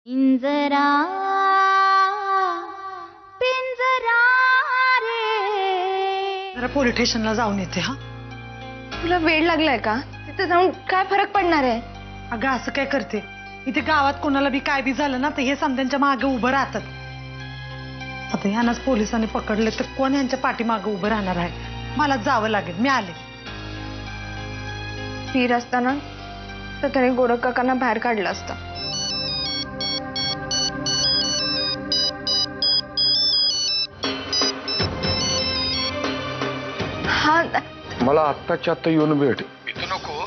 पिंजरा पिंजरा रे. जरा पोलीस स्टेशनला जाऊन येते. हा तुला वेळ लागलाय का? तिथे जाऊन काय फरक पडणार आहे? अगं असं काय करते, इथे गावात कोणाला बी काय बी झालं ना तर हे समध्यांच्या मागे उभं राहतात. आता ह्यानाच पोलिसांनी पकडले तर कोण यांच्या पाठीमागे उभं राहणार आहे? मला जावं लागेल. मी आले. वीर असताना तर त्याने गोरख काकांना बाहेर काढलं असतं. हा मला आत्ताच्या आत्ता येऊन भेट. इथं नको,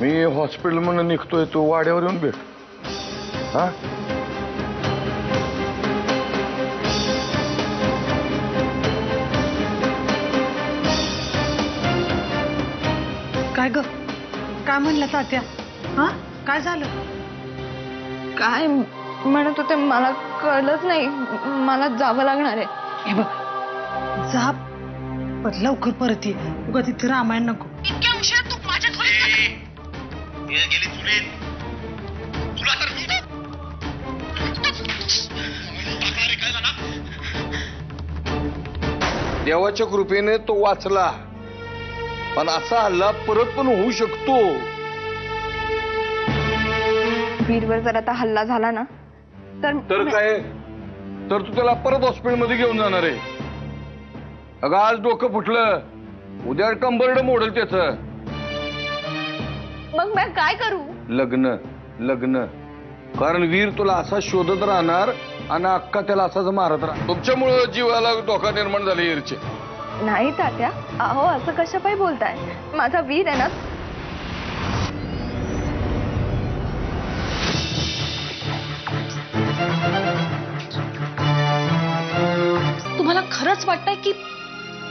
मी हॉस्पिटल म्हणून निघतोय, तू वाड्यावर येऊन भेट. हा काय ग, काय म्हणलं तात्या? हा काय झालं? काय म्हणत होते मला कळलंच नाही. मला जावं लागणार आहे. हे बघ, जा पण लवकर परत ये. उगा तिथे रामायण नको. इतक्या उशिरा तू माझ्या गेली चुलीत. तुला तर देवाच्या कृपेने तो वाचला, पण असा हल्ला परत पण होऊ शकतो. वीरवर जर आता हल्ला झाला ना तर काय, तर तू त्याला परत हॉस्पिटलमध्ये घेऊन जाणार आहे. अगं आज डोकं फुटलं, उद्या कंबरड मोडल त्याच. मग मी काय करू? लग्न लग्न, कारण वीर तुला असा शोधत राहणार आणि अक्का त्याला असाच मारत राहणार. तुमच्यामुळं जीवाला धोका निर्माण झाला वीरचे. नाही तात्या, अहो असं कशा पायी बोलताय? माझा वीर आहे ना. तुम्हाला खरंच वाटतंय की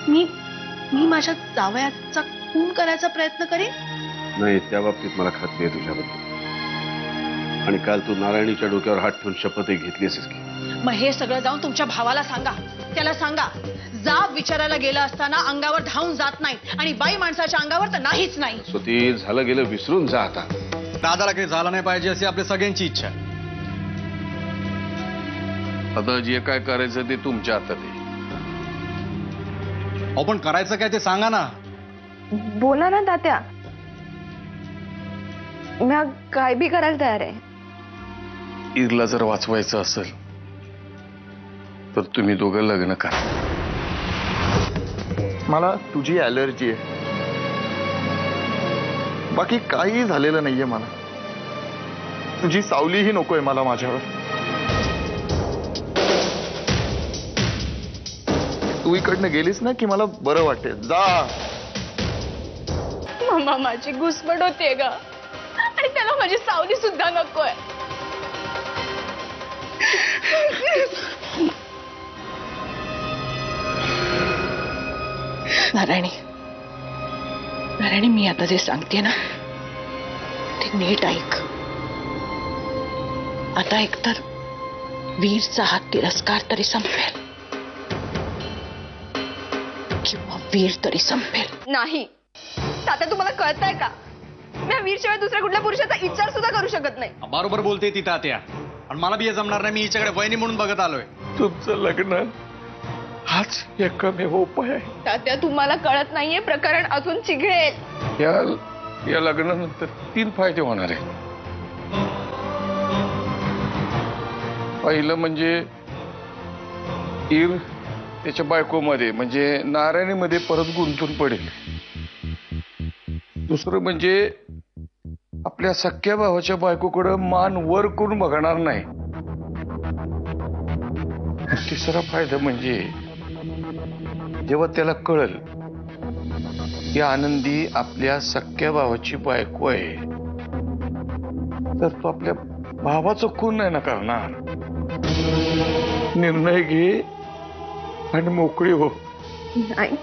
मी माझ्या जावयाचा खून करायचा प्रयत्न करेन? नाही, त्या बाबतीत मला खात्री आहे तुझ्याबद्दल. आणि काल तू नारायणीच्या डोक्यावर हात ठेवून शपथही घेतलीस की. मग हे सगळं जाऊन तुमच्या भावाला सांगा. त्याला सांगा, जाब विचारायला गेलं असताना अंगावर धावून जात नाही आणि बाई माणसाच्या अंगावर तर नाहीच नाही. स्वती झालं गेलं विसरून जा आता. दादाला काही झालं नाही पाहिजे अशी आपली सगळ्यांची इच्छा आहे. आता जे काय करायचं ते तुमच्या हातात आहे. आपण करायचं काय ते सांगा ना. बोला ना तात्या, मी काय बी करायला तयार आहे. ईरला जर वाचवायचं असेल तर तुम्ही दोघं लग्न करा. मला तुझी ॲलर्जी आहे, बाकी काही झालेलं नाहीये. मला तुझी सावलीही नकोय मला माझ्यावर. तू इकडनं गेलीस ना की मला बरं वाटेल. जा. मम्मा माझी घुसमट होतीये ग, आणि त्याला माझी सावली सुद्धा नकोय. नारायणी, मी आता जे सांगते ना ते नीट ऐक. आता एकतर वीरचा हा तिरस्कार तरी संपेल किंवा वीर तरी संपेल. नाही तात्या, तुम्हाला कळतंय का? मी वीरशिवाय दुसऱ्या कुठल्या पुरुषाचा विचार सुद्धा करू शकत नाही. बरोबर बोलते ती तात्या, आणि मला बी हे जमणार नाही. मी हिच्याकडे वहिनी म्हणून बघत आलोय. तुमचं लग्न हाच एकमेव उपाय आहे. तात्या तुम्हाला कळत नाहीये, प्रकरण अजून चिघळेल. या लग्नानंतर 3 फायदे होणार आहे. पहिलं म्हणजे ईर त्याच्या बायकोमध्ये म्हणजे नारायणीमध्ये परत गुंतून पडेल. दुसरं म्हणजे आपल्या सख्या भावाच्या बायकोकडे मान वर करून बघणार नाही. तिसरा फायदा म्हणजे जेव्हा त्याला कळल की आनंदी आपल्या सख्या भावाची बायको आहे तर तो आपल्या भावाचं खून नाही ना करणार. निर्णय घे आणि मोकळी हो. नाही